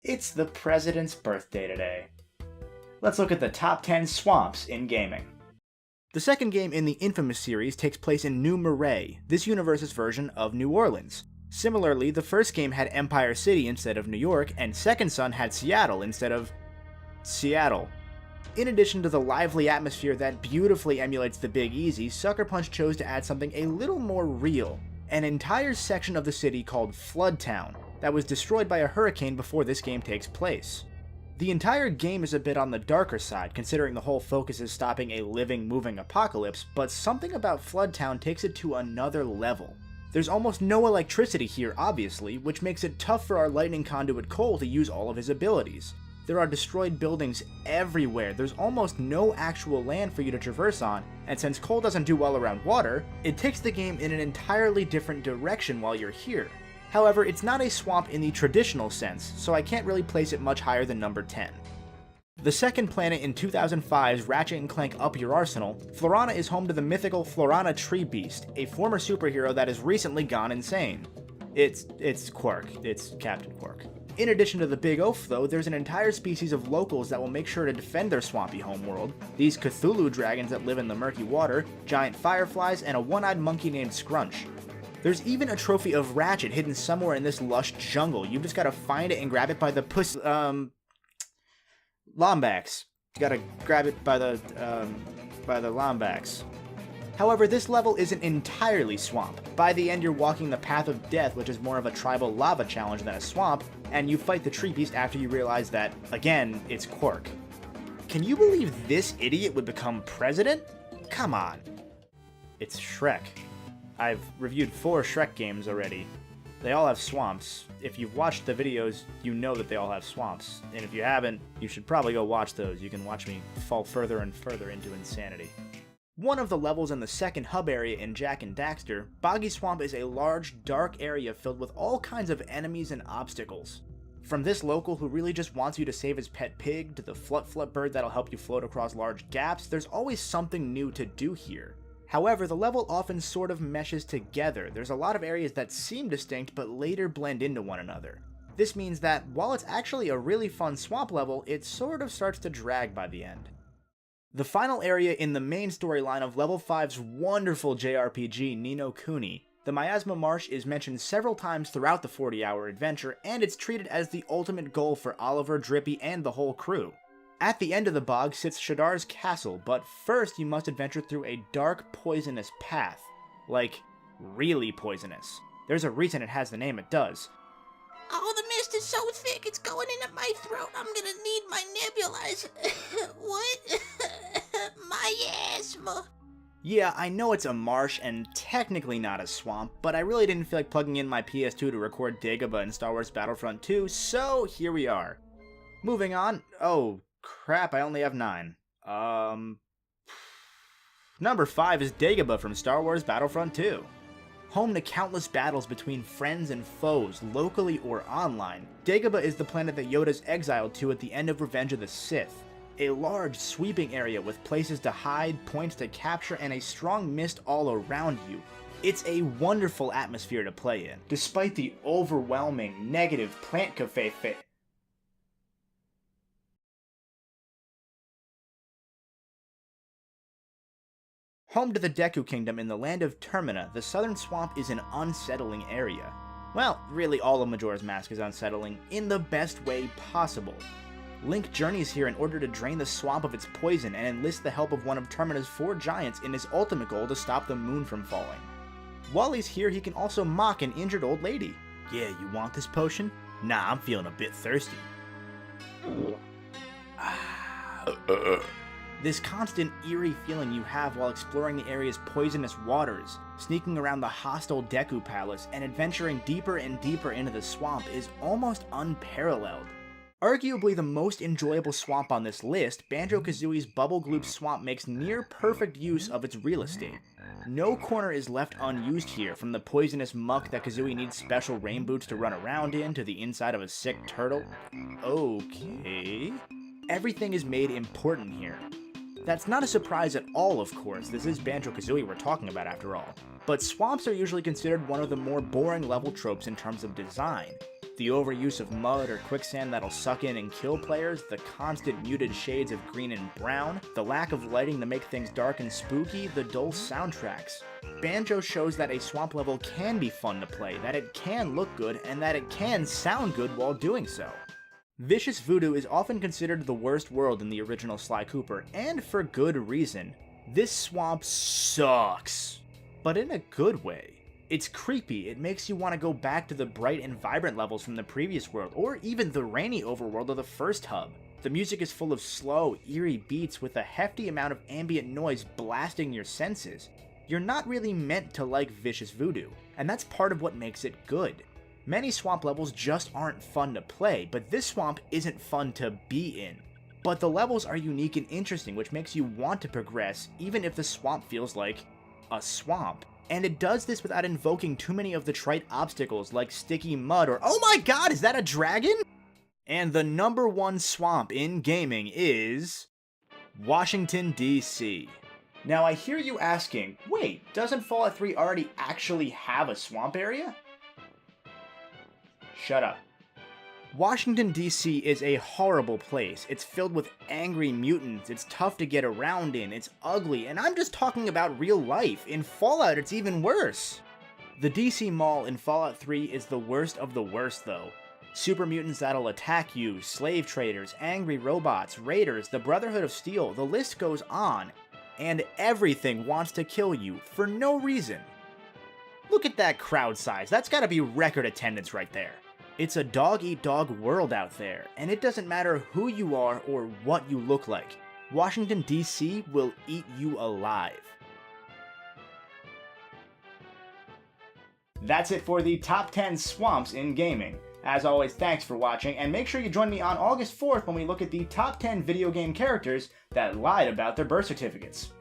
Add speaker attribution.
Speaker 1: It's the president's birthday today. Let's look at the top 10 swamps in gaming.
Speaker 2: The second game in the Infamous series takes place in New Marais, this universe's version of New Orleans. Similarly, the first game had Empire City instead of New York, and Second Son had Seattle instead of Seattle. In addition to the lively atmosphere that beautifully emulates the Big Easy, Sucker Punch chose to add something a little more real. An entire section of the city called Flood Town that was destroyed by a hurricane before this game takes place. The entire game is a bit on the darker side, considering the whole focus is stopping a living, moving apocalypse, but something about Flood Town takes it to another level. There's almost no electricity here, obviously, which makes it tough for our lightning conduit Cole to use all of his abilities. There are destroyed buildings everywhere, there's almost no actual land for you to traverse on, and since Cole doesn't do well around water, it takes the game in an entirely different direction while you're here. However, it's not a swamp in the traditional sense, so I can't really place it much higher than number 10. The second planet in 2005's Ratchet & Clank Up Your Arsenal, Florana is home to the mythical Florana Tree Beast, a former superhero that has recently gone insane. It's Quark. It's Captain Quark. In addition to the big oaf though, there's an entire species of locals that will make sure to defend their swampy homeworld, these Cthulhu dragons that live in the murky water, giant fireflies, and a one-eyed monkey named Scrunch. There's even a trophy of Ratchet hidden somewhere in this lush jungle. You just gotta find it and grab it by the Lombax. You gotta grab it by the Lombax. However, this level isn't entirely swamp. By the end, you're walking the path of death, which is more of a tribal lava challenge than a swamp, and you fight the tree beast after you realize that, again, it's Quark. Can you believe this idiot would become president? Come on. It's Shrek. I've reviewed 4 Shrek games already. They all have swamps. If you've watched the videos, you know that they all have swamps. And if you haven't, you should probably go watch those. You can watch me fall further and further into insanity. One of the levels in the second hub area in Jak and Daxter, Boggy Swamp is a large, dark area filled with all kinds of enemies and obstacles. From this local who really just wants you to save his pet pig, to the Flut Flut bird that'll help you float across large gaps, there's always something new to do here. However, the level often sort of meshes together. There's a lot of areas that seem distinct but later blend into one another. This means that while it's actually a really fun swamp level, it sort of starts to drag by the end. The final area in the main storyline of Level 5's wonderful JRPG Ni no Kuni, the Miasma Marsh, is mentioned several times throughout the 40-hour adventure, and it's treated as the ultimate goal for Oliver, Drippy, and the whole crew. At the end of the bog sits Shadar's castle, but first you must adventure through a dark, poisonous path. Like, really poisonous. There's a reason it has the name it does.
Speaker 3: Oh, the mist is so thick, it's going into my throat. I'm gonna need my nebulizer. What? My asthma.
Speaker 2: Yeah, I know it's a marsh and technically not a swamp, but I really didn't feel like plugging in my PS2 to record Dagobah in Star Wars Battlefront 2, so here we are. Moving on. Oh, crap, I only have 9. Number 5 is Dagobah from Star Wars Battlefront 2. Home to countless battles between friends and foes, locally or online, Dagobah is the planet that Yoda's exiled to at the end of Revenge of the Sith. A large, sweeping area with places to hide, points to capture, and a strong mist all around you. It's a wonderful atmosphere to play in, despite the overwhelming, negative plant cafe fit. Home to the Deku Kingdom in the land of Termina, the southern swamp is an unsettling area. Well, really all of Majora's Mask is unsettling, in the best way possible. Link journeys here in order to drain the swamp of its poison and enlist the help of one of Termina's 4 giants in his ultimate goal to stop the moon from falling. While he's here, he can also mock an injured old lady. Yeah, you want this potion? Nah, I'm feeling a bit thirsty. This constant eerie feeling you have while exploring the area's poisonous waters, sneaking around the hostile Deku Palace, and adventuring deeper and deeper into the swamp is almost unparalleled. Arguably the most enjoyable swamp on this list, Banjo-Kazooie's Bubble Gloop Swamp makes near perfect use of its real estate. No corner is left unused here, from the poisonous muck that Kazooie needs special rain boots to run around in, to the inside of a sick turtle. Okay. Everything is made important here. That's not a surprise at all, of course, this is Banjo-Kazooie we're talking about after all. But swamps are usually considered one of the more boring level tropes in terms of design. The overuse of mud or quicksand that'll suck in and kill players, the constant muted shades of green and brown, the lack of lighting to make things dark and spooky, the dull soundtracks. Banjo shows that a swamp level can be fun to play, that it can look good, and that it can sound good while doing so. Vicious Voodoo is often considered the worst world in the original Sly Cooper, and for good reason. This swamp sucks, but in a good way. It's creepy, it makes you want to go back to the bright and vibrant levels from the previous world, or even the rainy overworld of the first hub. The music is full of slow, eerie beats with a hefty amount of ambient noise blasting your senses. You're not really meant to like Vicious Voodoo, and that's part of what makes it good. Many swamp levels just aren't fun to play, but this swamp isn't fun to be in. But the levels are unique and interesting, which makes you want to progress, even if the swamp feels like a swamp. And it does this without invoking too many of the trite obstacles like sticky mud or oh my god, is that a dragon? And the number one swamp in gaming is Washington, D.C.
Speaker 1: Now I hear you asking, wait, doesn't Fallout 3 already actually have a swamp area? Shut up.
Speaker 2: Washington, D.C. is a horrible place. It's filled with angry mutants, it's tough to get around in, it's ugly, and I'm just talking about real life. In Fallout, it's even worse. The D.C. Mall in Fallout 3 is the worst of the worst, though. Super mutants that'll attack you, slave traders, angry robots, raiders, the Brotherhood of Steel, the list goes on. And everything wants to kill you, for no reason. Look at that crowd size, that's gotta be record attendance right there. It's a dog-eat-dog world out there, and it doesn't matter who you are or what you look like. Washington, D.C. will eat you alive.
Speaker 1: That's it for the top 10 swamps in gaming. As always, thanks for watching, and make sure you join me on August 4th when we look at the top 10 video game characters that lied about their birth certificates.